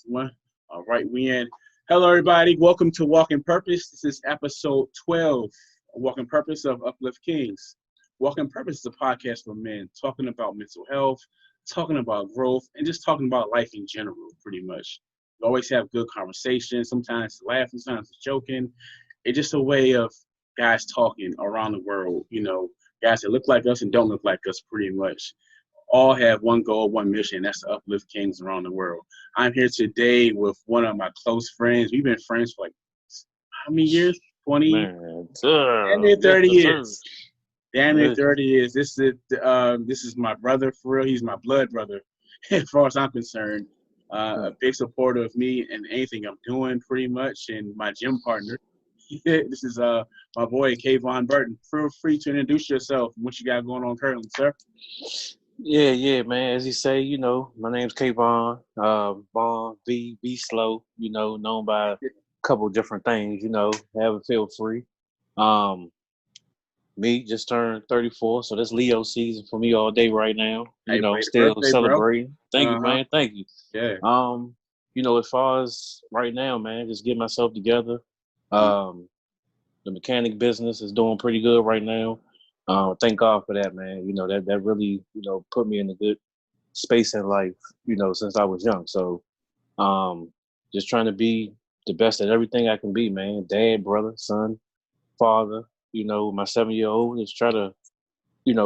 One. All right, we in. Hello, everybody. Welcome to Walking Purpose. This is episode 12 of Walking Purpose of Uplift Kings. Walking Purpose is a podcast for men talking about mental health, talking about growth, and just talking about life in general, pretty much. We always have good conversations, sometimes laughing, sometimes joking. It's just a way of guys talking around the world, guys that look like us and don't look like us, pretty much. All have one goal, one mission. That's to uplift kings around the world. I'm here today with one of my close friends. We've been friends for like how many years? 20? Man, Damn near 30 yes, years. Damn near 30 years. This is my brother for real. He's my blood brother, as far as I'm concerned. A big supporter of me and anything I'm doing, pretty much, and my gym partner. This is my boy Kavon Burton. Feel free to introduce yourself. What you got going on currently, sir? Yeah, man. As you say, my name's Kavon, Vaughn, V Slow, known by a couple different things, have it feel free. Me just turned 34, so that's Leo season for me all day right now. Hey, Still birthday, celebrating. Bro. Thank you, man. Thank you. Yeah. As far as right now, man, just get myself together. The mechanic business is doing pretty good right now. Thank God for that, man. That really, put me in a good space in life, since I was young. So just trying to be the best at everything I can be, man. Dad, brother, son, father, my 7-year-old, just try to,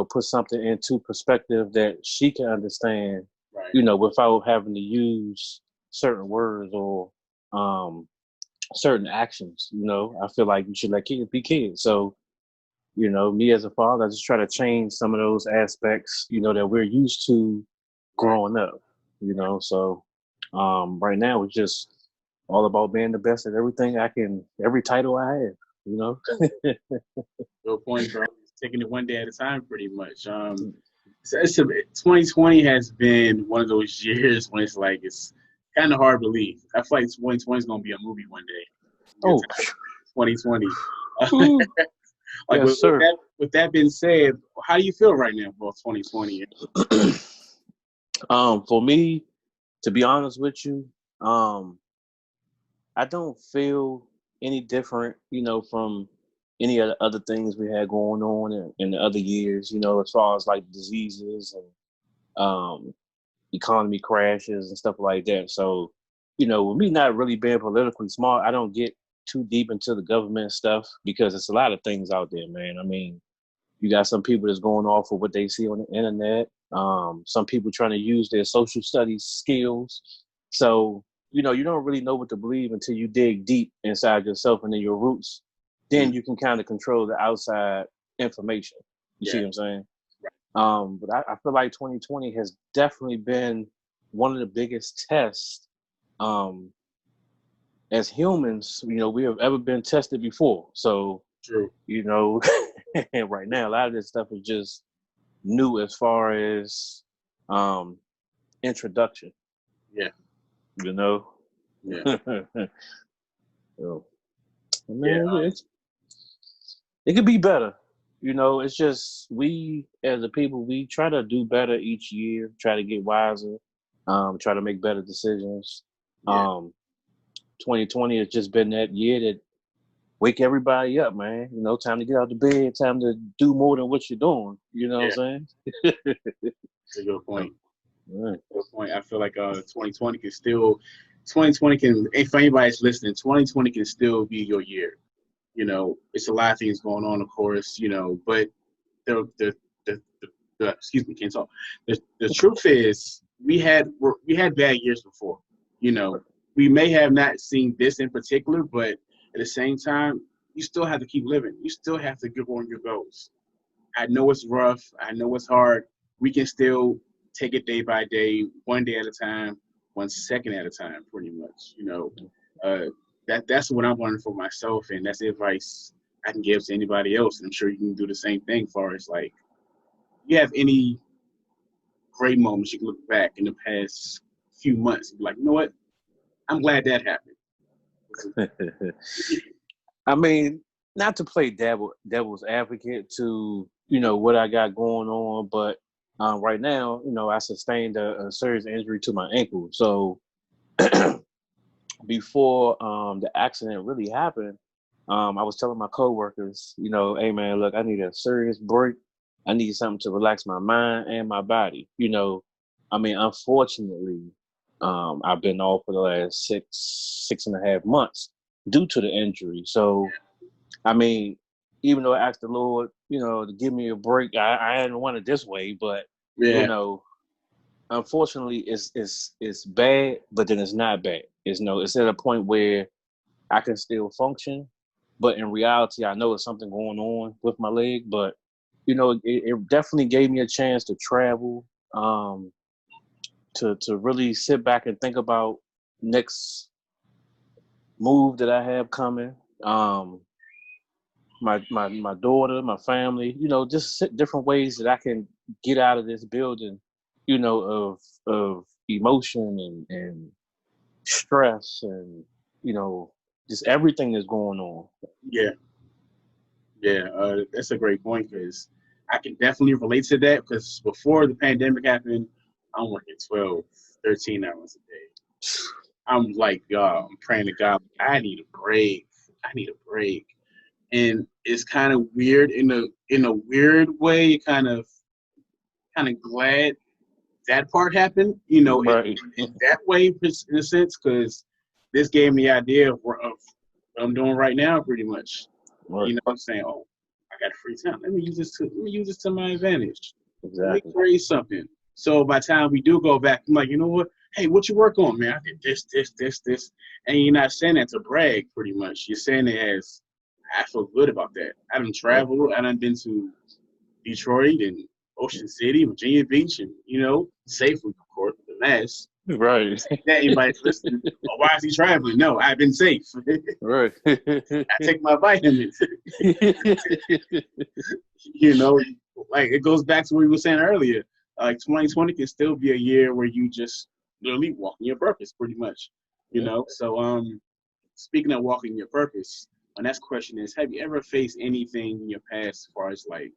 put something into perspective that she can understand, right. Without having to use certain words or certain actions. I feel like you should let kids be kids. So, me as a father, I just try to change some of those aspects, that we're used to growing up, So right now it's just all about being the best at everything every title I have, Good point, bro. Taking it one day at a time, pretty much. 2020 has been one of those years when it's kind of hard to believe. I feel like 2020 is going to be a movie one day. Oh, 2020. Yes, sir. With that being said, how do you feel right now about 2020? For me, to be honest with you, I don't feel any different, from any of the other things we had going on in the other years, as far as like diseases and economy crashes and stuff like that. So, with me not really being politically smart, I don't get too deep into the government stuff because it's a lot of things out there, man. I mean, you got some people that's going off of what they see on the internet. Some people trying to use their social studies skills. So, you don't really know what to believe until you dig deep inside yourself and in your roots. Then you can kind of control the outside information. You see what I'm saying? Right. But I feel like 2020 has definitely been one of the biggest tests as humans, we have ever been tested before. So, True. Right now, a lot of this stuff is just new as far as introduction. Yeah. Yeah. So, man, it could be better. It's just we as a people, we try to do better each year, try to get wiser, try to make better decisions. Yeah. 2020 has just been that year that wake everybody up, man. Time to get out of bed, time to do more than what you're doing. You know what I'm saying? That's a good point. Right. Good point. I feel like 2020 can still, 2020 can, if anybody's listening, 2020 can still be your year. It's a lot of things going on, of course, but the excuse me, can't talk. The truth is we had bad years before. We may have not seen this in particular, but at the same time, you still have to keep living. You still have to get on your goals. I know it's rough. I know it's hard. We can still take it day by day, one day at a time, 1 second at a time, pretty much. That's what I'm learning for myself, and that's the advice I can give to anybody else. And I'm sure you can do the same thing. Far as like, you have any great moments you can look back in the past few months and be like, you know what? I'm glad that happened. I mean, not to play devil's advocate to, what I got going on, but right now, I sustained a serious injury to my ankle. So, before the accident really happened, I was telling my coworkers, hey man, look, I need a serious break. I need something to relax my mind and my body. I mean, unfortunately, I've been off for the last 6.5 months due to the injury. So, I mean, even though I asked the Lord, to give me a break, I hadn't wanted this way, but Yeah. Unfortunately, it's bad, but then it's not bad. It's at a point where I can still function, but in reality, I know there's something going on with my leg. But it definitely gave me a chance to travel, to really sit back and think about next move that I have coming. My daughter, my family, just different ways that I can get out of this building, of emotion and stress and just everything that's going on. Yeah. That's a great point because I can definitely relate to that because before the pandemic happened, I'm working 12, 13 hours a day. I'm like, God, I'm praying to God, I need a break. I need a break. And it's kind of weird in a weird way, kind of glad that part happened, Right. in that way, in a sense, because this gave me the idea of what I'm doing right now, pretty much. Right. I'm saying, oh, I got free time. Let me use this to my advantage. Exactly. Let me create something. So by the time we do go back, I'm like, you know what? Hey, what you work on, man? I did this. And you're not saying that to brag, pretty much. You're saying it as, I feel good about that. I done traveled. I done been to Detroit and Ocean City, Virginia Beach, and, safely, of course, the mess. Right. That anybody's listening. Oh, why is he traveling? No, I've been safe. Right. I take my vitamins. Like it goes back to what we were saying earlier. Like 2020 can still be a year where you just literally walking your purpose, pretty much. So speaking of walking your purpose, my next question is: have you ever faced anything in your past, as far as like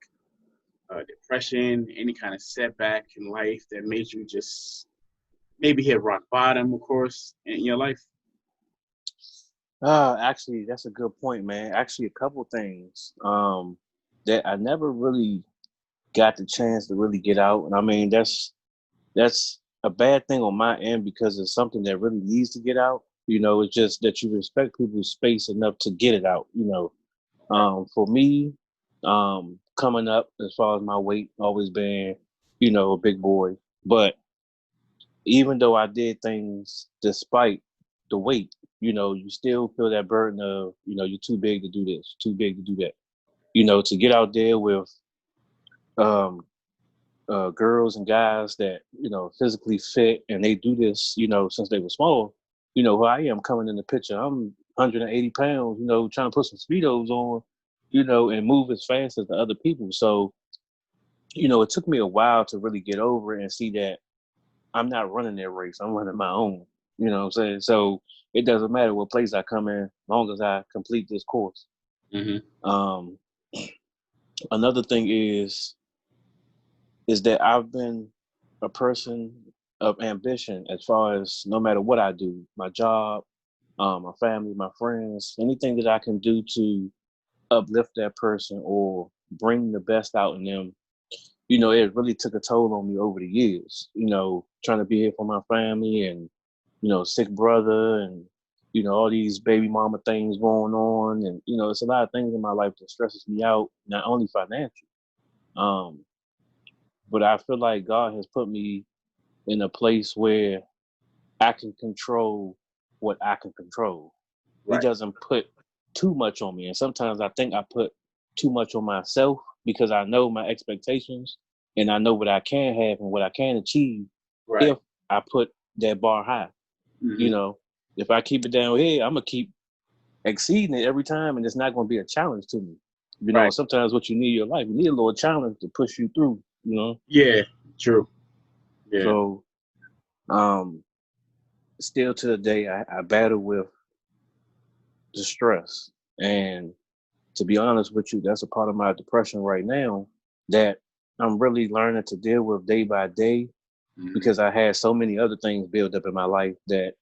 depression, any kind of setback in life that made you just maybe hit rock bottom, of course, in your life? Actually, that's a good point, man. Actually, a couple things that I never really got the chance to really get out. And I mean, that's a bad thing on my end because it's something that really needs to get out. It's just that you respect people's space enough to get it out. For me, coming up as far as my weight, always been, a big boy. But even though I did things despite the weight, you still feel that burden of, you're too big to do this, too big to do that. To get out there with um, girls and guys that, physically fit and they do this, since they were small, who I am coming in the picture. I'm 180 pounds, trying to put some Speedos on, and move as fast as the other people. So, it took me a while to really get over it and see that I'm not running that race. I'm running my own. You know what I'm saying? So it doesn't matter what place I come in, as long as I complete this course. Mm-hmm. Another thing is that I've been a person of ambition as far as no matter what I do, my job, my family, my friends, anything that I can do to uplift that person or bring the best out in them. It really took a toll on me over the years, trying to be here for my family and, sick brother and, all these baby mama things going on. And, it's a lot of things in my life that stresses me out, not only financially. But I feel like God has put me in a place where I can control what I can control. Right. He doesn't put too much on me. And sometimes I think I put too much on myself because I know my expectations and I know what I can have and what I can achieve if I put that bar high. Mm-hmm. If I keep it down here, I'm going to keep exceeding it every time and it's not going to be a challenge to me. Sometimes what you need in your life, you need a little challenge to push you through, Yeah, true. Yeah. So, still to the day, I battle with the stress. And to be honest with you, that's a part of my depression right now that I'm really learning to deal with day by day because I had so many other things built up in my life that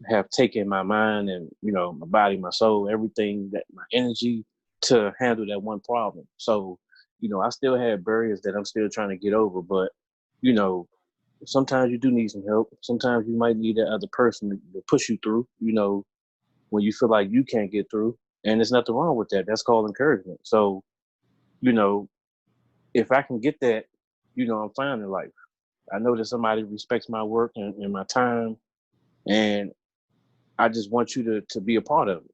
have taken my mind and, you know, my body, my soul, everything, that my energy to handle that one problem. So, you know, I still have barriers that I'm still trying to get over, but, you know, sometimes you do need some help. Sometimes you might need that other person to push you through, you know, when you feel like you can't get through. And there's nothing wrong with that. That's called encouragement. So, you know, if I can get that, you know, I'm fine in life. I know that somebody respects my work and my time, and I just want you to be a part of it,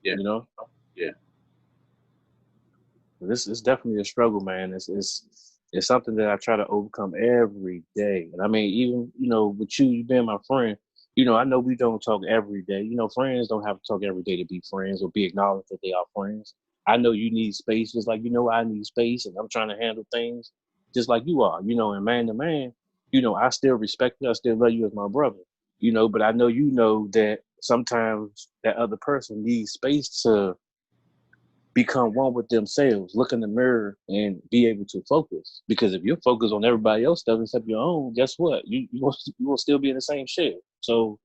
Yeah. you know? Yeah. This is definitely a struggle, man. It's something that I try to overcome every day. And I mean, even, you know, with you being my friend, you know, I know we don't talk every day. You know, friends don't have to talk every day to be friends or be acknowledged that they are friends. I know you need space just like, you know, I need space, and I'm trying to handle things just like you are, you know, and man to man, you know, I still respect you. I still love you as my brother, you know, but I know, you know, that sometimes that other person needs space to become one with themselves, look in the mirror and be able to focus. Because if you're focused on everybody else stuff except your own, guess what? You will still be in the same shit. So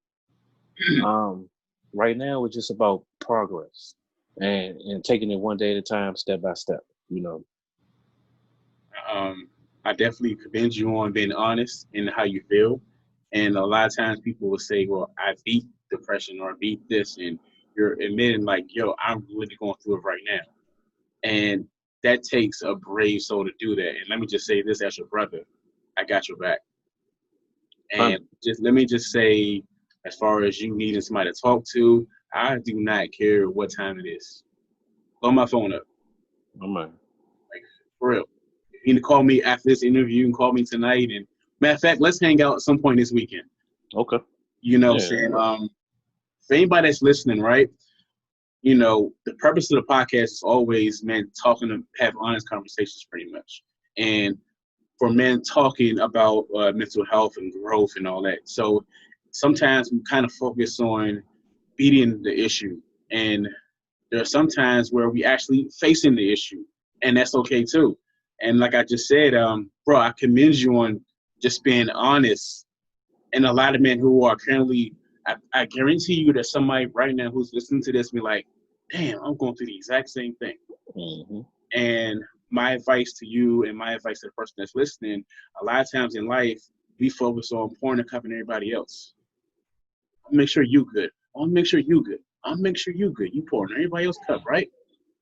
right now it's just about progress and taking it one day at a time, step by step, you know. I definitely commend you on being honest in how you feel. And a lot of times people will say, well, I beat depression or I beat this. And you're admitting like, yo, I'm really going through it right now. And that takes a brave soul to do that. And let me just say this as your brother, I got your back. And just let me just say, as far as you needing somebody to talk to, I do not care what time it is. Blow my phone up. Oh man. Like, for real. You can call me after this interview. You can call me tonight. And matter of fact, let's hang out at some point this weekend. Okay. You know what I'm saying? For anybody that's listening, right? You know, the purpose of the podcast is always, man, talking to have honest conversations pretty much. And for men talking about mental health and growth and all that. So sometimes we kind of focus on beating the issue. And there are some times where we actually facing the issue. And that's okay too. And like I just said, bro, I commend you on just being honest. And a lot of men who are currently, I guarantee you that somebody right now who's listening to this be like, damn, I'm going through the exact same thing. Mm-hmm. And my advice to you and my advice to the person that's listening, a lot of times in life, we focus on pouring a cup in everybody else. I'll make sure you good. I'll make sure you good. I'll make sure you good. You pouring everybody else's cup, right?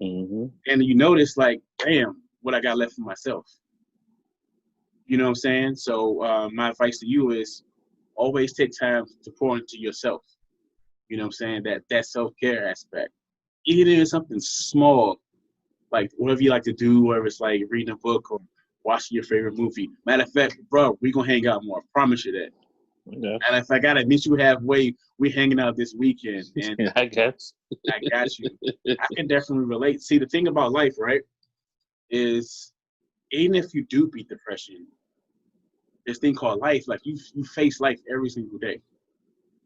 Mm-hmm. And you notice like, damn, what I got left for myself. You know what I'm saying? So my advice to you is always take time to pour into yourself. You know what I'm saying? That self-care aspect. Even if it's something small, like whatever you like to do, whether it's like reading a book or watching your favorite movie. Matter of fact, bro, we gonna hang out more. I promise you that. Yeah. And if I gotta meet you halfway, we hanging out this weekend. And I guess. I got you. I can definitely relate. See, the thing about life, right, is even if you do beat depression, this thing called life, like you face life every single day.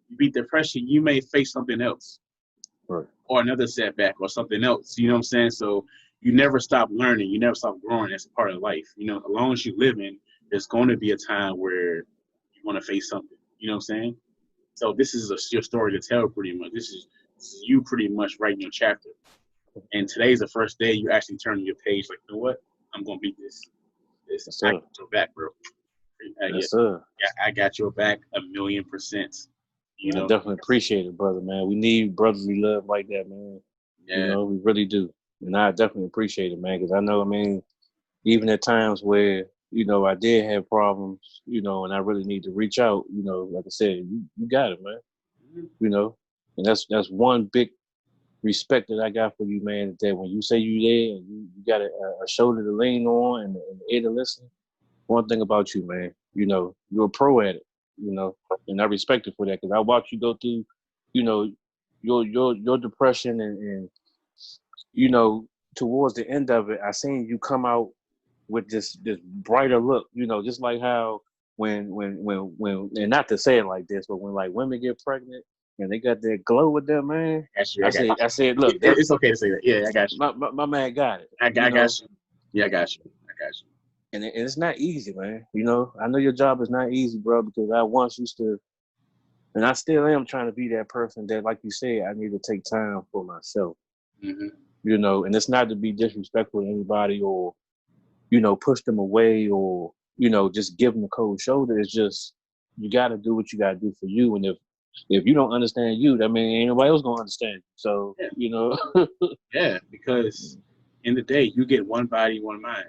You beat depression, you may face something else. Right. Or another setback or something else. You know what I'm saying? So you never stop learning. You never stop growing. That's a part of life. You know, as long as you live in, there's going to be a time where you want to face something. You know what I'm saying? So this is your story to tell pretty much. This is you pretty much writing your chapter. And today's the first day you actually turn your page like, you know what? I'm going to beat this. I got your back, bro. Yes, sir. I got your back 1,000,000%. You know, I definitely appreciate it, brother, man. We need brotherly love like that, man. yeah. You know, we really do. And I definitely appreciate it, man, because I know, I mean, even at times where, you know, I did have problems, you know, and I really need to reach out, you know, like I said, you got it, man. Mm-hmm. You know, and that's one big respect that I got for you, man, that when you say you there and you got a shoulder to lean on and an ear to listen, one thing about you, man, you know, you're a pro at it, you know, and I respect you for that because I watched you go through, you know, your depression and you know, towards the end of it, I seen you come out with this brighter look, you know, just like how when and not to say it like this, but when like women get pregnant and they got that glow with them, man. I said, look, it's okay to say that. Yeah, I got you. My man got it. I got you. Yeah, I got you. And it's not easy, man. You know, I know your job is not easy, bro, because I once used to And I still am trying to be that person that, like you said, I need to take time for myself. Mm-hmm. You know, and it's not to be disrespectful to anybody or, you know, push them away or, you know, just give them a cold shoulder. It's just you got to do what you got to do for you. And if you don't understand you, that means ain't nobody else gonna understand you. So Yeah. you know, Yeah, because in the day you get one body, one mind.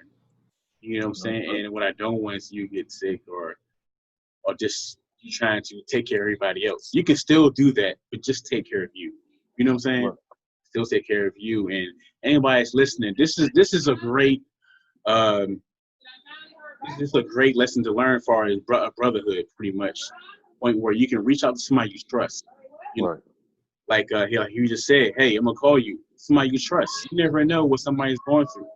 You know what I'm saying? And what I don't want is you get sick or just you trying to take care of everybody else. You can still do that, but just take care of you. You know what I'm saying? Still take care of you. And anybody that's listening, this is a great this is a great lesson to learn for our brotherhood, pretty much. Point where you can reach out to somebody you trust. You know, right, like he just said, hey, I'm gonna call you. Somebody you trust. You never know what somebody's going through.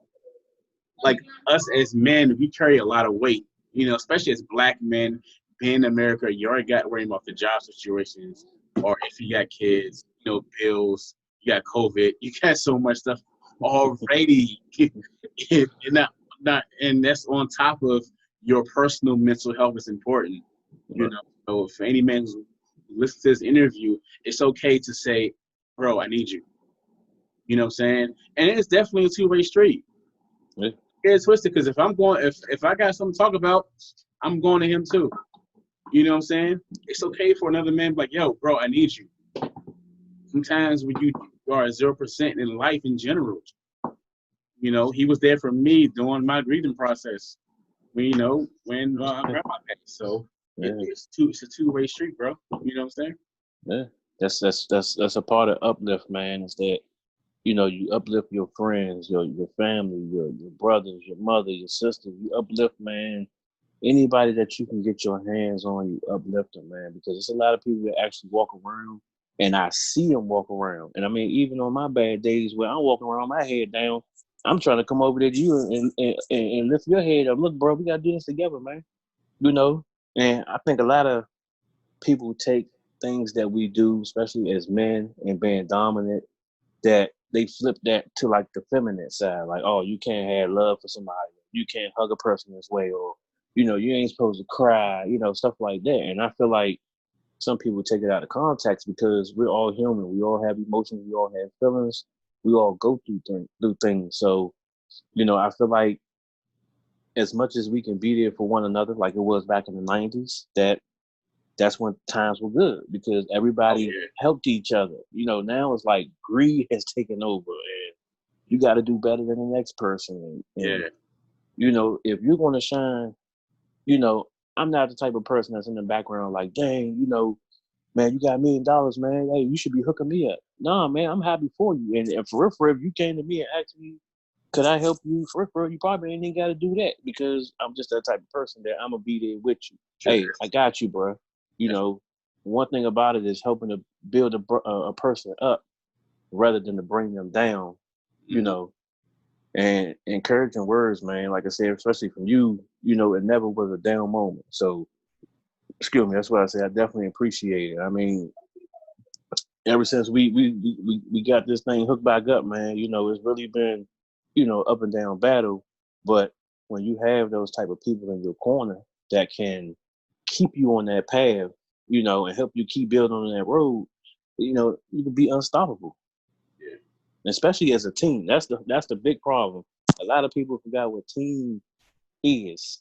Like us as men, we carry a lot of weight. You know, especially as black men, being in America, you already got worrying about the job situations, or if you got kids, you know, bills, you got COVID, you got so much stuff already. and and that's on top of your personal mental health is important. You right. know, so if any man who's listening to this interview, it's okay to say, bro, I need you. You know what I'm saying? And it's definitely a two-way street. Yeah. It's twisted because if I got something to talk about, I'm going to him too. You know what I'm saying? It's okay for another man to be like, yo, bro, I need you. Sometimes when you are 0% in life in general, you know, he was there for me during my grieving process. When grandma passed. So Yeah. it's a two-way street, bro. You know what I'm saying? Yeah. That's a part of uplift, man. Is that you know you uplift your friends, your family, your brothers, your mother, your sister. You uplift, man. Anybody that you can get your hands on, you uplift them, man. Because there's a lot of people that actually walk around, and I see them walk around. And I mean, even on my bad days where I'm walking around my head down, I'm trying to come over to you and lift your head up. Look, bro, we gotta do this together, man. You know. And I think a lot of people take things that we do, especially as men and being dominant, that they flip that to like the feminine side. Like, oh, you can't have love for somebody. You can't hug a person this way, or, you know, you ain't supposed to cry, you know, stuff like that. And I feel like some people take it out of context because we're all human. We all have emotions. We all have feelings. We all go through things. So, you know, I feel like as much as we can be there for one another, like it was back in the 90s, that's when times were good because everybody helped each other. You know, now it's like greed has taken over and you got to do better than the next person. And you know, if you're going to shine, you know, I'm not the type of person that's in the background like, dang, you know, man, you got $1 million, man. Hey, you should be hooking me up. Nah, man, I'm happy for you. And for real, if you came to me and asked me, could I help you? For real, you probably ain't even got to do that because I'm just that type of person that I'm going to be there with you. Sure. Hey, I got you, bro. You know, one thing about it is helping to build a person up rather than to bring them down, you know, and encouraging words, man. Like I said, especially from you, you know, it never was a down moment. So, excuse me, that's what I say. I definitely appreciate it. I mean, ever since we got this thing hooked back up, man, you know, it's really been, you know, up and down battle. But when you have those type of people in your corner that can keep you on that path, you know, and help you keep building on that road, you know, you can be unstoppable. Yeah. Especially as a team. That's the big problem. A lot of people forgot what team is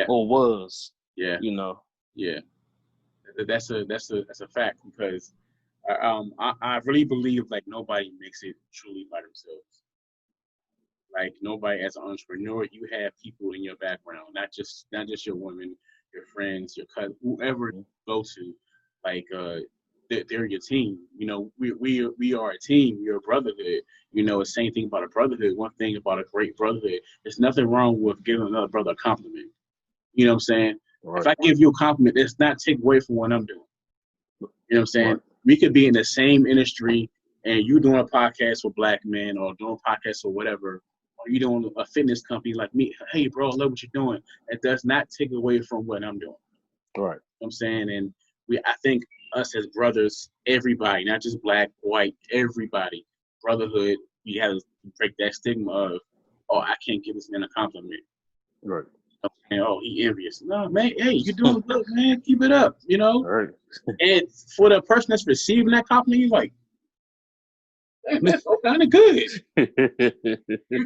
or was. Yeah. You know. Yeah. That's a fact because I really believe like nobody makes it truly by themselves. Like nobody as an entrepreneur, you have people in your background, not just your women, your friends, your cousin, whoever you go to, like they're your team. You know, we are a team. We're a brotherhood. You know, the same thing about a brotherhood. One thing about a great brotherhood, there's nothing wrong with giving another brother a compliment. You know what I'm saying? Right. If I give you a compliment, it's not take away from what I'm doing. You know what I'm saying? Right. We could be in the same industry and you doing a podcast for black men or doing a podcast or whatever, or you doing a fitness company like me. Hey, bro, I love what you're doing. It does not take away from what I'm doing. Right. You know what I'm saying? And I think us as brothers, everybody, not just black, white, everybody, brotherhood, we have to break that stigma of, oh, I can't give this man a compliment. Right. And, oh, he envious. No, man, hey, you're doing good, man. Keep it up, you know? Right. And for the person that's receiving that compliment, he's like, hey, man, that's kind of good.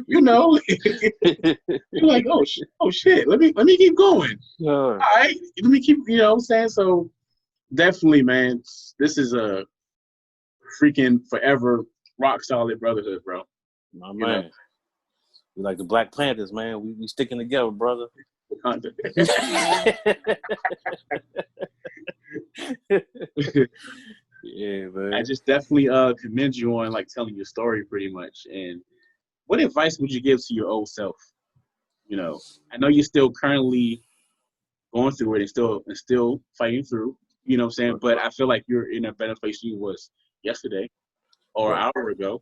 You know? You're like, oh, shit, let me keep going. Sure. All right, let me keep, you know what I'm saying? So definitely, man, this is a freaking forever rock solid brotherhood, bro. My You know? man. We like the Black Panthers, man. We sticking together, brother. Yeah, man. I just definitely commend you on like telling your story pretty much. And what advice would you give to your old self? You know, I know you're still currently going through it and still fighting through, you know what I'm saying? But I feel like you're in a better place than you was yesterday or an hour ago.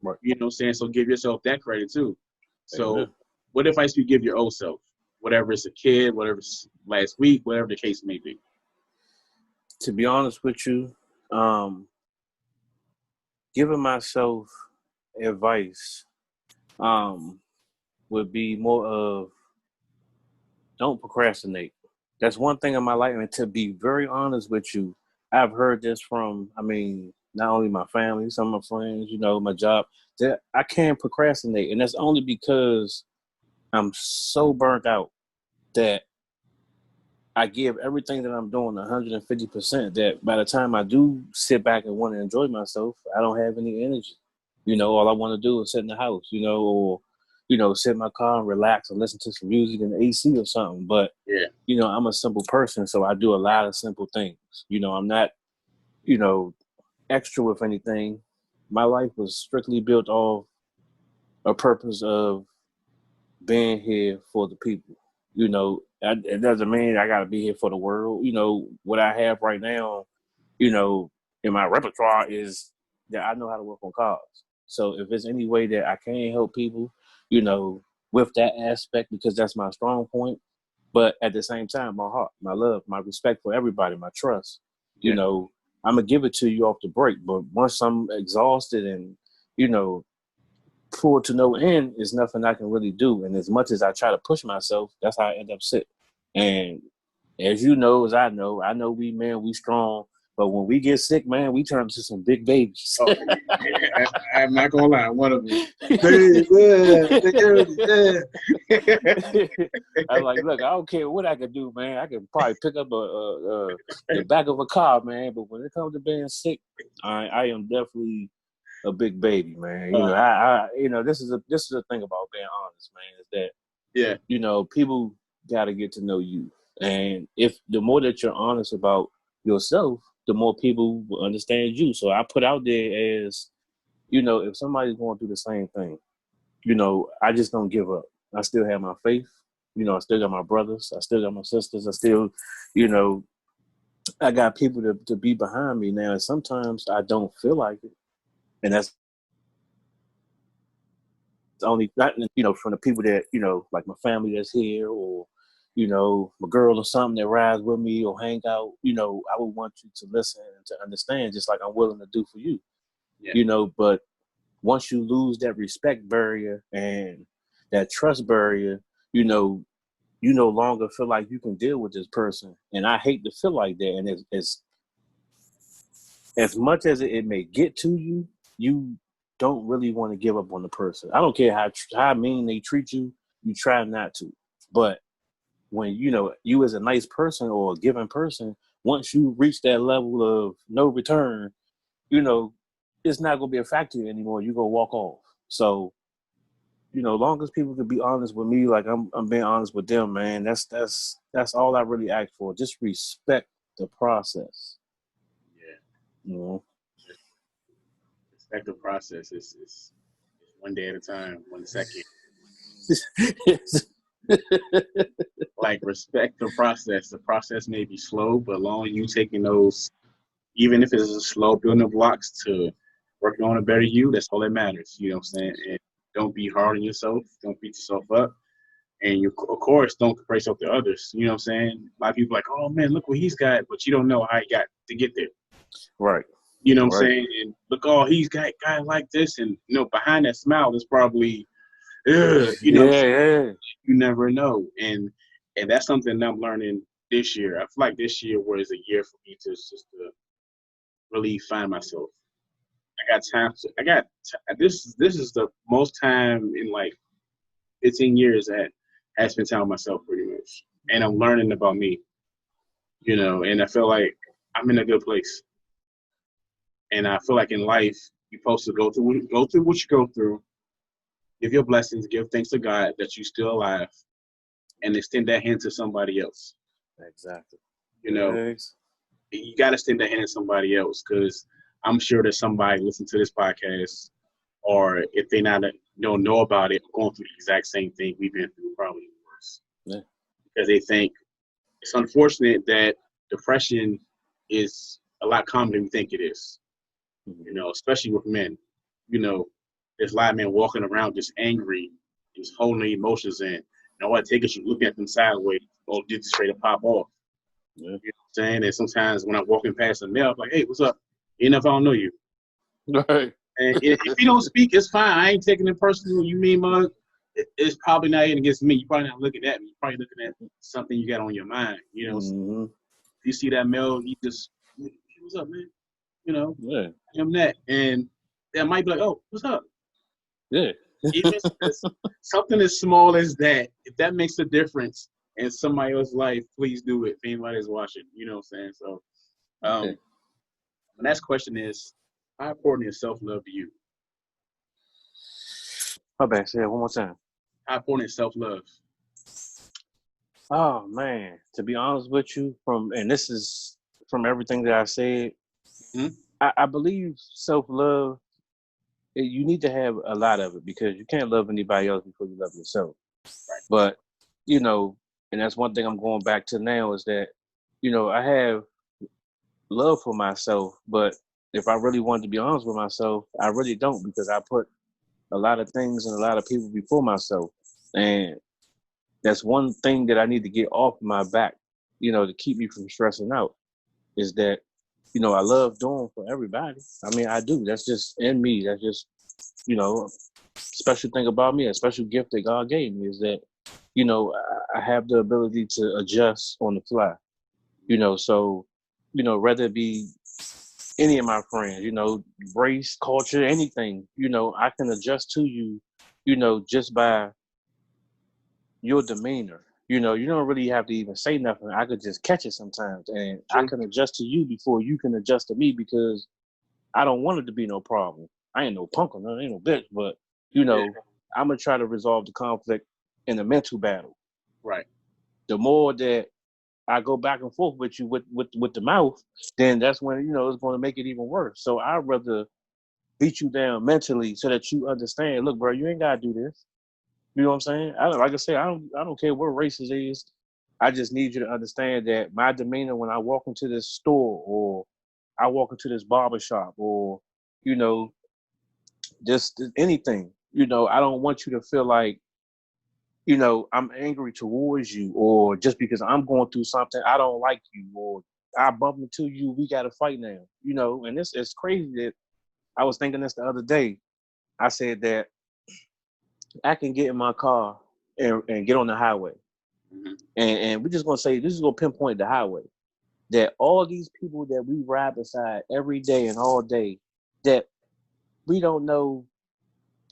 Right. You know what I'm saying? So give yourself that credit too. So Amen. what advice would you give your old self? Whatever it's a kid, whatever it's last week, whatever the case may be. To be honest with you, giving myself advice would be more of don't procrastinate. That's one thing in my life. And to be very honest with you, I've heard this from, not only my family, some of my friends, you know, my job, that I can't procrastinate. And that's only because I'm so burnt out that I give everything that I'm doing 150% that by the time I do sit back and want to enjoy myself, I don't have any energy. You know, all I want to do is sit in the house, you know, or, you know, sit in my car and relax and listen to some music and AC or something. But, you know, I'm a simple person, so I do a lot of simple things. You know, I'm not, you know, extra with anything. My life was strictly built off a purpose of being here for the people. You know, it doesn't mean I got to be here for the world. You know, what I have right now, you know, in my repertoire is that I know how to work on cars. So if there's any way that I can help people, you know, with that aspect, because that's my strong point. But at the same time, my heart, my love, my respect for everybody, my trust, you know, I'm going to give it to you off the break. But once I'm exhausted and, you know, pulled to no end, is nothing I can really do. And as much as I try to push myself, that's how I end up sick. And as you know, as I know we men, we strong. But when we get sick, man, we turn into some big babies. Oh, I'm not gonna lie, one of them. I'm like, look, I don't care what I can do, man. I can probably pick up the back of a car, man. But when it comes to being sick, I am definitely a big baby, man. You know, this is the thing about being honest, man, is that you know, people got to get to know you, and if the more that you're honest about yourself, the more people will understand you. So I put out there as, you know, if somebody's going through the same thing, you know, I just don't give up. I still have my faith. You know, I still got my brothers. I still got my sisters. I still, you know, I got people to be behind me now. And sometimes I don't feel like it. And that's only, not, you know, from the people that, you know, like my family that's here, or, you know, my girl or something that rides with me or hang out. You know, I would want you to listen and to understand, just like I'm willing to do for you. You know, but once you lose that respect barrier and that trust barrier, you know, you no longer feel like you can deal with this person. And I hate to feel like that. And it's as much as it may get to you, you don't really want to give up on the person. I don't care how mean they treat you, you try not to. But when, you know, you as a nice person or a giving person, once you reach that level of no return, you know, it's not going to be a factor anymore. You're going to walk off. So, you know, long as people can be honest with me, like I'm being honest with them, man, that's all I really ask for. Just respect the process. You know? Respect the process. It's one day at a time, 1 second. Like, respect the process. The process may be slow, but long as you taking those, even if it's a slow building of blocks to working on a better you, that's all that matters. You know what I'm saying? And don't be hard on yourself. Don't beat yourself up. And you, of course, don't compare yourself to others. You know what I'm saying? A lot of people are like, oh, man, look what he's got, but you don't know how he got to get there. Right. You know what I'm saying? And look, oh, he's got guy like this. And, you know, behind that smile is probably, you know, you never know. And And that's something that I'm learning this year. I feel like this year was a year for me to just to really find myself. I got time. This is the most time in like 15 years that I spent time with myself pretty much, and I'm learning about me. And I feel like I'm in a good place. And I feel like in life, you're supposed to go through what you go through, give your blessings, give thanks to God that you're still alive, and extend that hand to somebody else. Exactly. You got to extend that hand to somebody else, because I'm sure there's somebody listening to this podcast, or if they don't know about it, going through the exact same thing we've been through, probably worse. Yeah. Because they think it's unfortunate that depression is a lot common than we think it is. Especially with men. There's a lot of men walking around just angry, just holding their emotions in. And all I take is you looking at them sideways, or just straight up pop off. Yeah. You know what I'm saying? And sometimes when I'm walking past a male, I'm like, hey, what's up? Even if I don't know you. Right. And if you don't speak, it's fine. I ain't taking it personal. You mean, mug? It's probably not even against me. You're probably not looking at me. You're probably looking at something you got on your mind. Mm-hmm. If you see that male, you just, hey, what's up, man? Yeah. I'm that. And that might be like, oh, what's up? Yeah. Even something as small as that, if that makes a difference in somebody else's life, please do it. If anybody's watching, you know what I'm saying? So, the next question is, how important is self-love to you? My bad. Say it one more time. How important is self-love? Oh man, to be honest with you, and this is from everything that I said, I believe self-love. You need to have a lot of it, because you can't love anybody else before you love yourself. Right. But and that's one thing I'm going back to now, is that I have love for myself, but if I really wanted to be honest with myself, I really don't, because I put a lot of things and a lot of people before myself. And that's one thing that I need to get off my back, to keep me from stressing out, is that, I love doing for everybody. I mean, I do. That's just in me. That's just, special thing about me, a special gift that God gave me, is that, I have the ability to adjust on the fly, so, whether it be any of my friends, race, culture, anything, I can adjust to you, just by your demeanor. You don't really have to even say nothing. I could just catch it sometimes, and I can adjust to you before you can adjust to me, because I don't want it to be no problem. I ain't no punk or nothing, ain't no bitch, but I'm gonna try to resolve the conflict in a mental battle. Right. The more that I go back and forth with you with the mouth, then that's when it's going to make it even worse. So I'd rather beat you down mentally so that you understand. Look, bro, you ain't gotta do this. You know what I'm saying? Like I say, I don't care what race it is. I just need you to understand that my demeanor when I walk into this store, or I walk into this barbershop, or just anything. I don't want you to feel like I'm angry towards you, or just because I'm going through something, I don't like you, or I bump into you, we got to fight now. And it's crazy that I was thinking this the other day. I said that I can get in my car and get on the highway. Mm-hmm. And we're just going to say, this is going to pinpoint the highway, that all these people that we ride beside every day and all day, that we don't know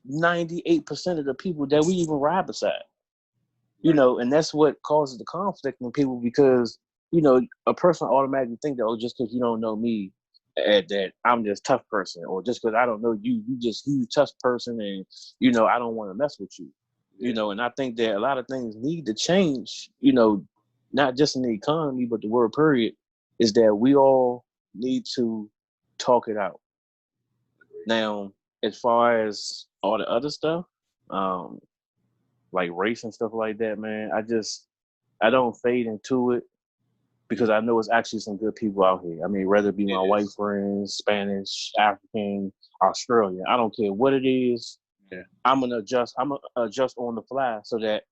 98% of the people that we even ride beside. And that's what causes the conflict in people, because, a person automatically think that, oh, just because you don't know me, that I'm this tough person, or just because I don't know you, you just huge tough person, and, I don't want to mess with you. And I think that a lot of things need to change, not just in the economy, but the world period, is that we all need to talk it out. Now, as far as all the other stuff, like race and stuff like that, man, I don't fade into it, because I know it's actually some good people out here. I mean, whether it be my white friends, Spanish, African, Australian, I don't care what it is. Yeah. I'm gonna adjust on the fly, so that,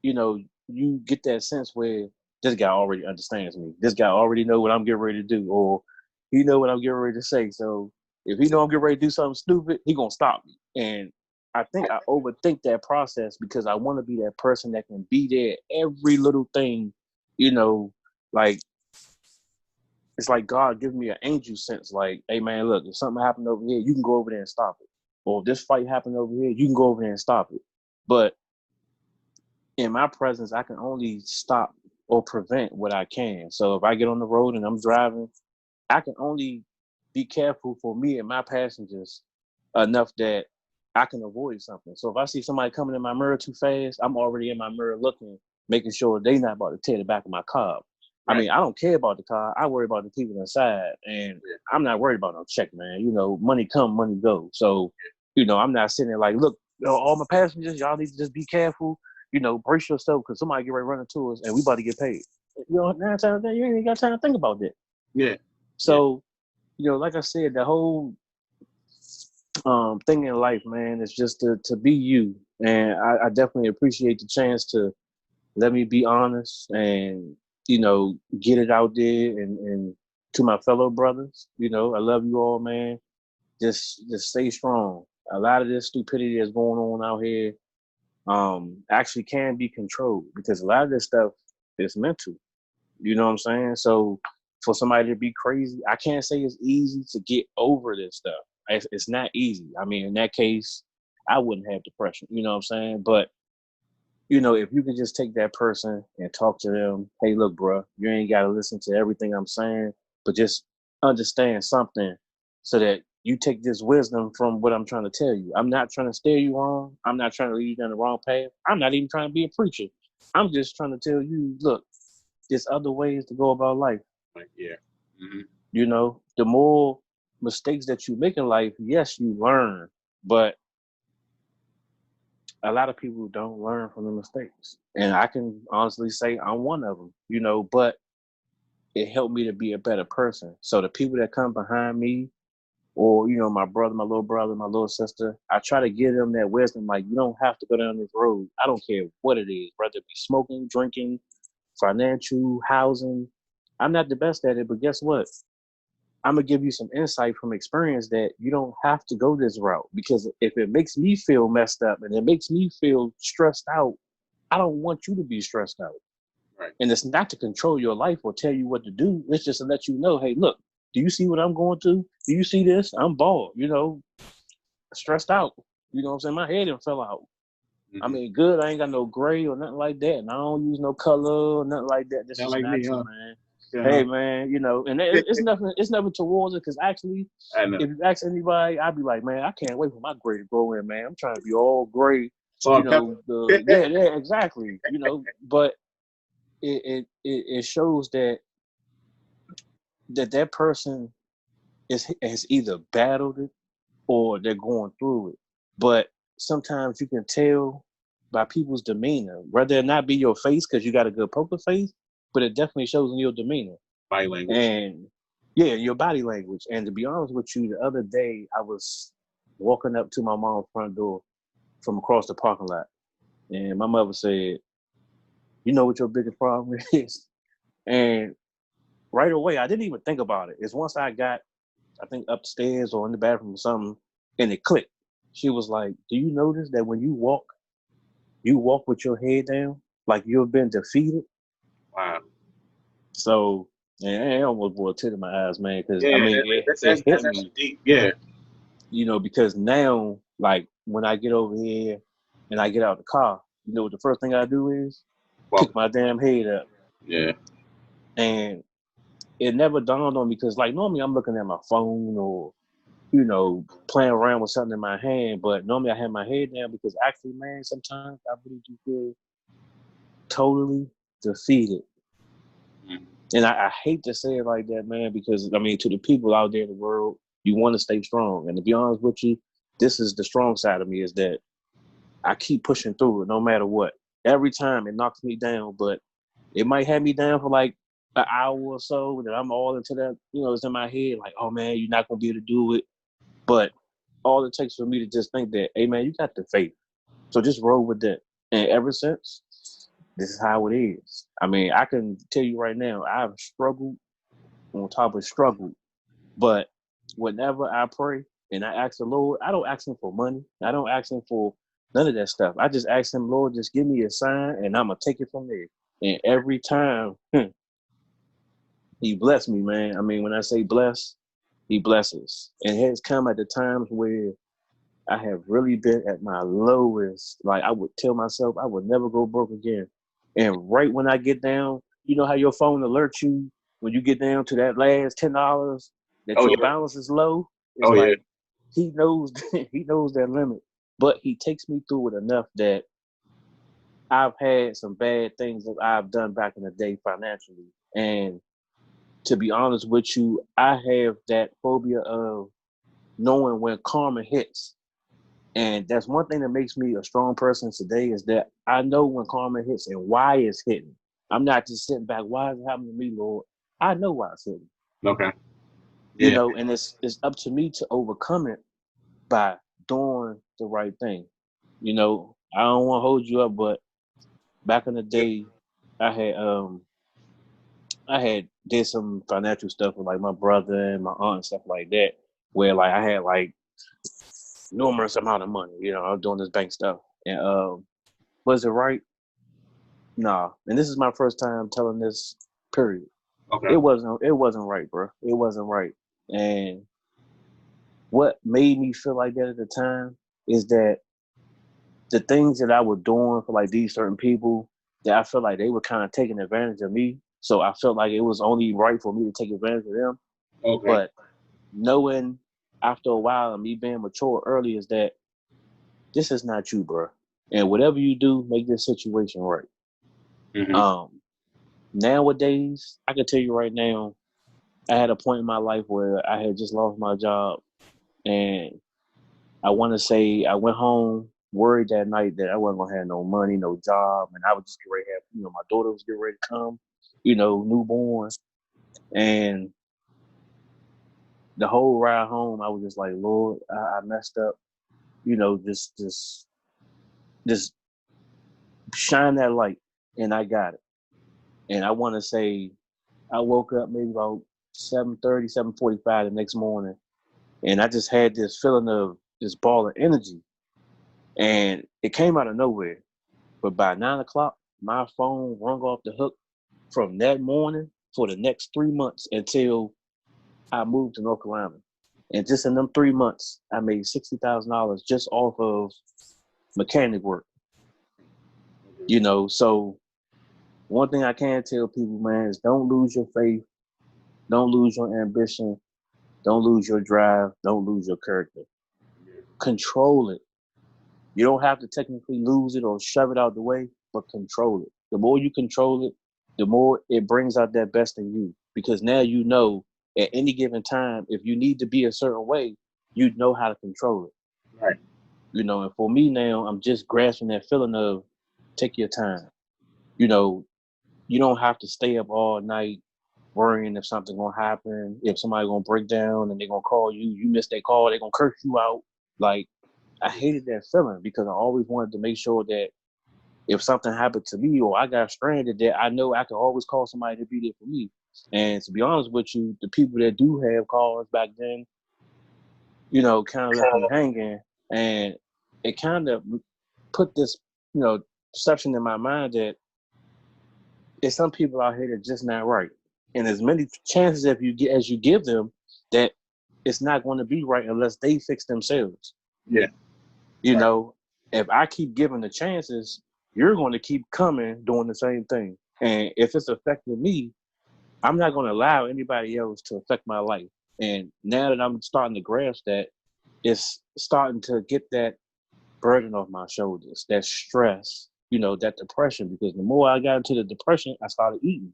you get that sense where this guy already understands me. This guy already know what I'm getting ready to do, or he know what I'm getting ready to say. So if he know I'm getting ready to do something stupid, he gonna stop me. And I think I overthink that process because I want to be that person that can be there every little thing, you know, like it's like God gives me an angel sense. Like, hey man, look, if something happened over here, you can go over there and stop it. Or if this fight happened over here, you can go over there and stop it. But in my presence, I can only stop or prevent what I can. So if I get on the road and I'm driving, I can only be careful for me and my passengers enough that I can avoid something. So if I see somebody coming in my mirror too fast, I'm already in my mirror looking, making sure they not about to tear the back of my car up. Right. I mean, I don't care about the car. I worry about the people inside. And I'm not worried about no check, man. You know, money come, money go. So, you know, I'm not sitting there like, look, you know, all my passengers, y'all need to just be careful. You know, brace yourself because somebody get ready to run into us and we about to get paid. You know, 9 times that you ain't got time to think about that. Yeah. So, you know, like I said, the whole thing in life, man, is just to be you. And I definitely appreciate the chance to let me be honest and, you know, get it out there and to my fellow brothers, you know, I love you all, man. Just stay strong. A lot of this stupidity that's going on out here actually can be controlled because a lot of this stuff is mental. You know what I'm saying? So for somebody to be crazy, I can't say it's easy to get over this stuff. It's not easy. I mean, in that case, I wouldn't have depression. You know what I'm saying? But, you know, if you can just take that person and talk to them, hey, look, bro, you ain't got to listen to everything I'm saying, but just understand something so that you take this wisdom from what I'm trying to tell you. I'm not trying to steer you wrong. I'm not trying to lead you down the wrong path. I'm not even trying to be a preacher. I'm just trying to tell you, look, there's other ways to go about life. Yeah. Mm-hmm. You know, the more mistakes that you make in life, yes, you learn, but a lot of people don't learn from the mistakes. And I can honestly say I'm one of them, you know, but it helped me to be a better person. So the people that come behind me, or, you know, my brother, my little sister, I try to give them that wisdom. Like, you don't have to go down this road. I don't care what it is, whether it be smoking, drinking, financial, housing. I'm not the best at it, but guess what? I'm going to give you some insight from experience that you don't have to go this route, because if it makes me feel messed up and it makes me feel stressed out, I don't want you to be stressed out. Right. And it's not to control your life or tell you what to do. It's just to let you know, hey, look, do you see what I'm going through? Do you see this? I'm bald, you know, stressed out. You know what I'm saying? My head done fell out. I mean, good. I ain't got no gray or nothing like that. And I don't use no color or nothing like that. This is like natural, me, huh? Man. Yeah. Hey, man, you know, and it's nothing. It's nothing towards it, because actually, if you ask anybody, I'd be like, man, I can't wait for my gray to grow in, man. I'm trying to be all gray. So you know, yeah, exactly. You know, but it shows that that person has either battled it or they're going through it. But sometimes you can tell by people's demeanor, whether it not be your face because you got a good poker face, but it definitely shows in your demeanor. Body language. And yeah, your body language. And to be honest with you, the other day I was walking up to my mom's front door from across the parking lot. And my mother said, you know what your biggest problem is? And right away, I didn't even think about it. It's once I got, I think, upstairs or in the bathroom or something, and it clicked. She was like, do you notice that when you walk with your head down, like you've been defeated? Wow. So, and I almost brought a tear to my eyes, man, because I mean, that's hit me. Deep. Yeah. You know, because now, like, when I get over here and I get out of the car, you know what the first thing I do is? Pick my damn head up. Yeah. And it never dawned on me, because, like, normally I'm looking at my phone or, you know, playing around with something in my hand, but normally I have my head down, because actually, man, sometimes I really do feel totally defeated. Mm-hmm. And I hate to say it like that, man, because, I mean, to the people out there in the world, you want to stay strong. And to be honest with you, this is the strong side of me, is that I keep pushing through it no matter what. Every time it knocks me down, but it might have me down for like an hour or so, that I'm all into that, you know, it's in my head, like, oh, man, you're not going to be able to do it. But all it takes for me to just think that, hey, man, you got the faith. So just roll with that. And ever since, this is how it is. I mean, I can tell you right now, I've struggled on top of struggle. But whenever I pray And I ask the Lord, I don't ask him for money. I don't ask him for none of that stuff. I just ask him, Lord, just give me a sign and I'm going to take it from there. And every time he blessed me, man. I mean, when I say bless, he blesses. And it has come at the times where I have really been at my lowest. Like I would tell myself I would never go broke again. And right when I get down, you know how your phone alerts you when you get down to that last $10 that Oh your yeah. balance is low? It's Oh yeah. like he knows he knows that limit. But he takes me through it enough that I've had some bad things that I've done back in the day financially. And to be honest with you, I have that phobia of knowing when karma hits. And that's one thing that makes me a strong person today is that I know when karma hits and why it's hitting. I'm not just sitting back, why is it happening to me, Lord? I know why it's hitting. Okay. You Yeah. know, and it's up to me to overcome it by doing the right thing. You know, I don't want to hold you up, but back in the day, I had did some financial stuff with like my brother and my aunt and stuff like that, where like I had like numerous amount of money. You know, I was doing this bank stuff, and was it right? Nah. And this is my first time telling this. Period. Okay. It wasn't right, bro. It wasn't right. And what made me feel like that at the time is that the things that I was doing for like these certain people, that I felt like they were kind of taking advantage of me. So I felt like it was only right for me to take advantage of them. Okay. But knowing after a while and me being mature early is that this is not you, bro. And whatever you do, make this situation right. Mm-hmm. Nowadays, I can tell you right now, I had a point in my life where I had just lost my job, and I want to say I went home worried that night that I wasn't gonna have no money, no job, and I was just getting ready to have, you know, my daughter was getting ready to come, you know, newborn, and the whole ride home, I was just like, Lord, I messed up, you know, just shine that light, and I got it. And I want to say I woke up maybe about 7:30, 7:45 the next morning, and I just had this feeling of this ball of energy, and it came out of nowhere. But by 9 o'clock, my phone rung off the hook from that morning for the next 3 months until I moved to North Carolina. And just in them 3 months, I made $60,000 just off of mechanic work. You know, so one thing I can tell people, man, is don't lose your faith, don't lose your ambition, don't lose your drive, don't lose your character. Control it. You don't have to technically lose it or shove it out the way, but control it. The more you control it, the more it brings out that best in you. Because now you know at any given time, if you need to be a certain way, you know how to control it. Right. You know, and for me now, I'm just grasping that feeling of take your time. You know, you don't have to stay up all night worrying if something gonna happen, if somebody gonna break down and they're gonna call you, you miss their call, they're gonna curse you out. Like I hated that feeling because I always wanted to make sure that if something happened to me or I got stranded, that I know I could always call somebody to be there for me. And to be honest with you, the people that do have cars back then, you know, kind of left me hanging, and it kind of put this, you know, perception in my mind that there's some people out here that just not right, and as many chances if you get as you give them, that it's not going to be right unless they fix themselves. Yeah. You Right. know, if I keep giving the chances, you're going to keep coming doing the same thing. And if it's affecting me, I'm not going to allow anybody else to affect my life. And now that I'm starting to grasp that, it's starting to get that burden off my shoulders, that stress, you know, that depression. Because the more I got into the depression, I started eating.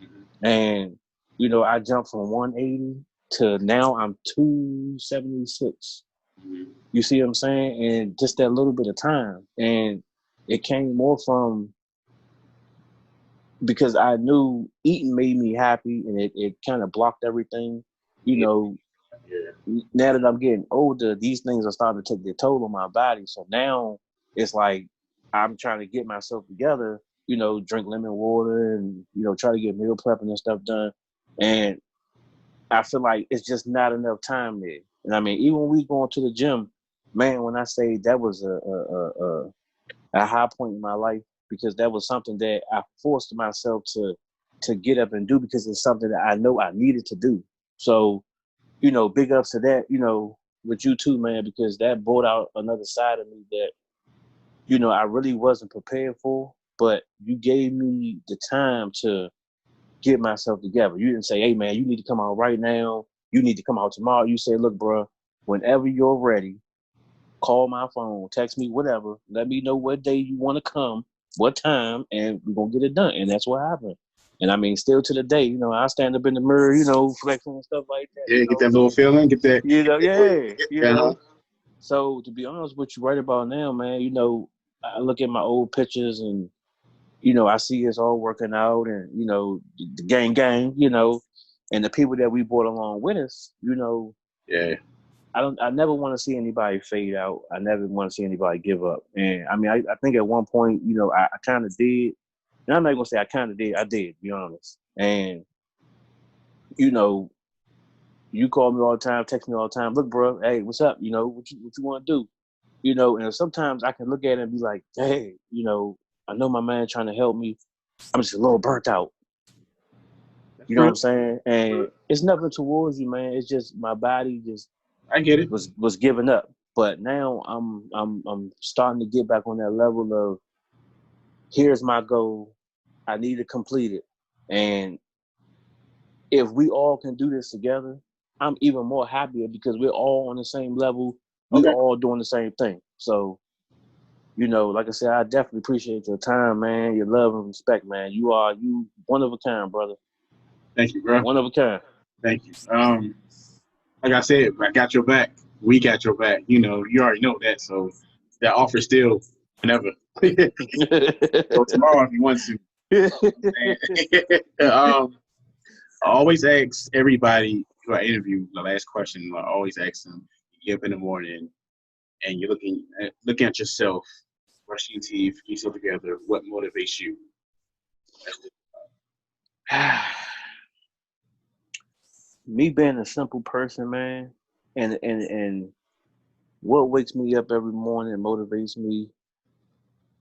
Mm-hmm. And, you know, I jumped from 180 to now I'm 276. Mm-hmm. You see what I'm saying? And just that little bit of time. And it came more from because I knew eating made me happy and it kind of blocked everything. You Yeah. know, Yeah. now that I'm getting older, these things are starting to take their toll on my body. So now it's like I'm trying to get myself together, you know, drink lemon water and, you know, try to get meal prepping and stuff done. And I feel like it's just not enough time there. And I mean, even when we going to the gym, man, when I say that was a high point in my life, because that was something that I forced myself to get up and do, because it's something that I know I needed to do. So, you know, big ups to that, you know, with you too, man, because that brought out another side of me that, you know, I really wasn't prepared for, but you gave me the time to get myself together. You didn't say, hey, man, you need to come out right now. You need to come out tomorrow. You said, look, bro, whenever you're ready, call my phone, text me, whatever. Let me know what day you want to come, what time, and we're going to get it done. And that's what happened. And I mean, still to the day, you know, I stand up in the mirror, you know, flexing and stuff like that. Yeah, get that little feeling, get that. You know, yeah, you Uh-huh. know. So to be honest with you, right about now, man, you know, I look at my old pictures and, you know, I see us all working out and, you know, the gang, you know, and the people that we brought along with us, you know. Yeah. I never want to see anybody fade out. I never want to see anybody give up. And I mean, I think at one point, you know, I kind of did. And I'm not going to say I kind of did. I did, to be honest. And, you know, you call me all the time, text me all the time. Look, bro, hey, what's up? You know, what you want to do? You know, and sometimes I can look at it and be like, hey, you know, I know my man trying to help me. I'm just a little burnt out. You know what I'm saying? And it's nothing towards you, man. It's just my body just I get it. was giving up. But now I'm starting to get back on that level of, here's my goal. I need to complete it. And if we all can do this together, I'm even more happier because we're all on the same level. We all doing the same thing. So, you know, like I said, I definitely appreciate your time, man, your love and respect, man. You one of a kind, brother. Thank you, bro. One of a kind. Thank you. Like I said, I got your back. We got your back. You know, you already know that. So that offer still whenever. So tomorrow if you want to. I always ask everybody who I interview, the last question, I always ask them, you get up in the morning and you're looking at yourself, brushing your teeth, get yourself together, what motivates you? Me being a simple person, man, and what wakes me up every morning and motivates me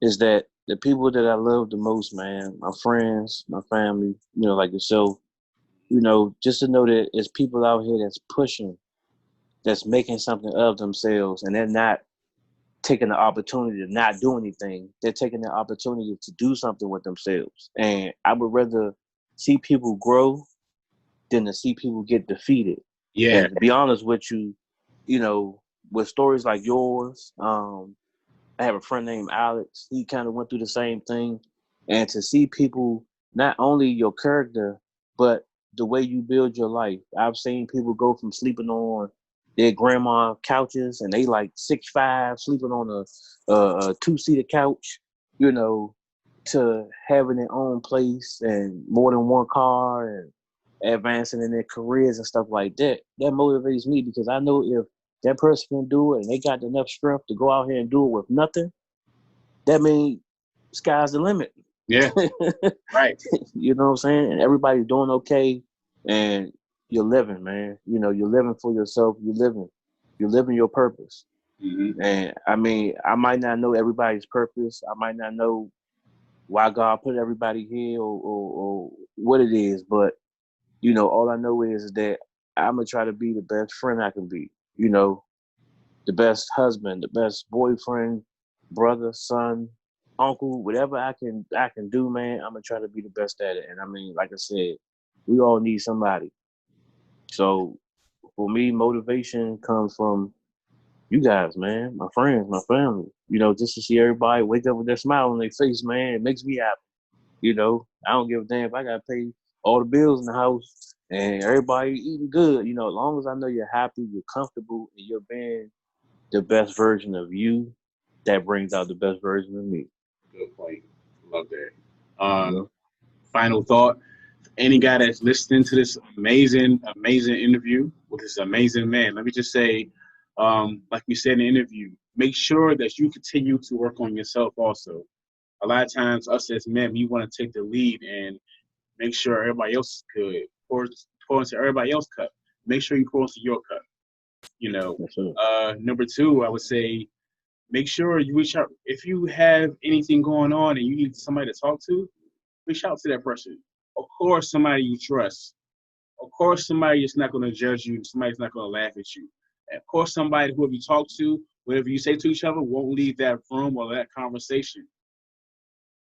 is that the people that I love the most, man, my friends, my family, you know, like yourself, you know, just to know that there's people out here that's pushing, that's making something of themselves, and they're not taking the opportunity to not do anything. They're taking the opportunity to do something with themselves. And I would rather see people grow than to see people get defeated. Yeah. And to be honest with you, you know, with stories like yours, I have a friend named Alex. He kind of went through the same thing. And to see people, not only your character, but the way you build your life. I've seen people go from sleeping on their grandma couches and they like 6'5", sleeping on a two-seater couch, you know, to having their own place and more than one car and advancing in their careers and stuff like that. That motivates me because I know if that person can do it and they got enough strength to go out here and do it with nothing, that means sky's the limit. Yeah. Right. You know what I'm saying? And everybody's doing okay and you're living, man. You know, you're living for yourself. You're living your purpose. Mm-hmm. And I mean, I might not know everybody's purpose. I might not know why God put everybody here or what it is, but you know, all I know is that I'm gonna try to be the best friend I can be. You know, the best husband, the best boyfriend, brother, son, uncle, whatever I can do, man. I'm gonna try to be the best at it. And I mean, like I said, we all need somebody. So for me, motivation comes from you guys, man, my friends, my family. You know, just to see everybody wake up with that smile on their face, man, it makes me happy. You know, I don't give a damn if I gotta pay all the bills in the house and everybody eating good. You know, as long as I know you're happy, you're comfortable, and you're being the best version of you, that brings out the best version of me. Good point. Love that. Final thought. Any guy that's listening to this amazing interview with this amazing man, let me just say, like we said in the interview, make sure that you continue to work on yourself also. A lot of times us as men, we want to take the lead and make sure everybody else is good. Pour into everybody else's cup. Make sure you pour into your cup. You know, For sure. number two, I would say make sure you reach out if you have anything going on and you need somebody to talk to. Reach out to that person. Of course, somebody you trust. Of course, somebody is not going to judge you. Somebody's not going to laugh at you. And of course, somebody whoever you talk to, whatever you say to each other, won't leave that room or that conversation.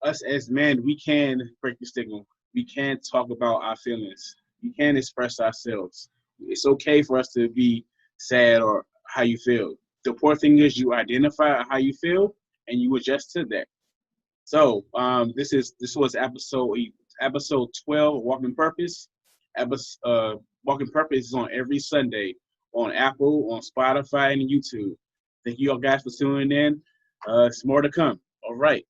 Us as men, we can break the stigma. We can talk about our feelings. We can express ourselves. It's okay for us to be sad or how you feel. The important thing is you identify how you feel and you adjust to that. So this was episode 12 of Walking Purpose. Walking Purpose is on every Sunday on Apple, on Spotify, and YouTube. Thank you all guys for tuning in. It's more to come. All right.